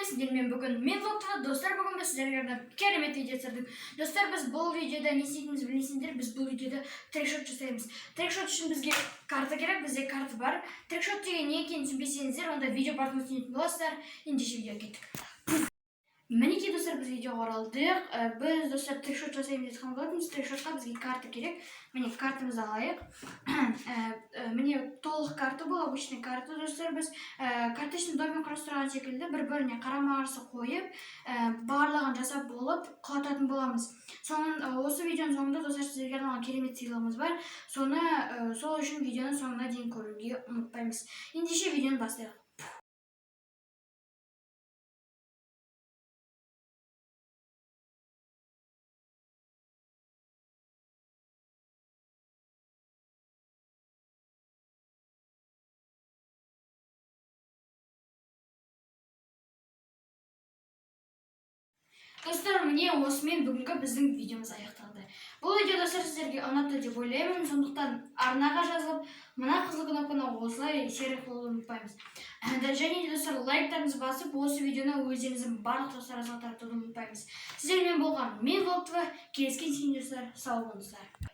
сіздермен бүгін мен влогтағы достар, бүгін біз сіздерге арнап керемет видео түсірдік. Достар, біз бұл видеода не істейтінімізді білмейсіңдер, біз бұл видеода трекшот жасаймыз. Трекшот үшін бізге карта керек, бізде карта бар. Трекшот деген не екенін түсінбесеңіздер, онда видео бартын түсінетін боласыздар. Ендеше видеоға кеттік. Мінекей достар, біз видеоға оралдық. Біз достар трекшот жасаймыз деп болатынбыз. Трекшотқа бізге карта керек. Міне картамызды алайық. Міне толық карта бұл, обычный карта достар. Біз карточный домик құрастырған секілді бір-біріне қарама-қарсы қойып, барлығын жасап болып құлататын боламыз. Осы видеоның соңында достар сіздерге арналған керемет сыйлығымыз бар. Сол үшін видеоны соңына дейін көруге ұмытпаймыз. Ендеше видеоны бастайық. Достар, міне осымен бүгінгі біздің видеомыз аяқталды. Бұл видео достар сіздерге ұнады деп ойлаймын, сондықтан арнаға жазылып, мына қызыл кнопканы осылай серік болуды ұмытпаймыз. Және де достар, лайктарыңызды басып, осы видеоны өздеріңіздің барлық достарыңызға таратуды ұмытпаймыз. Сіздермен болған мен влогтағы, келескен достар, сау болыңыздар.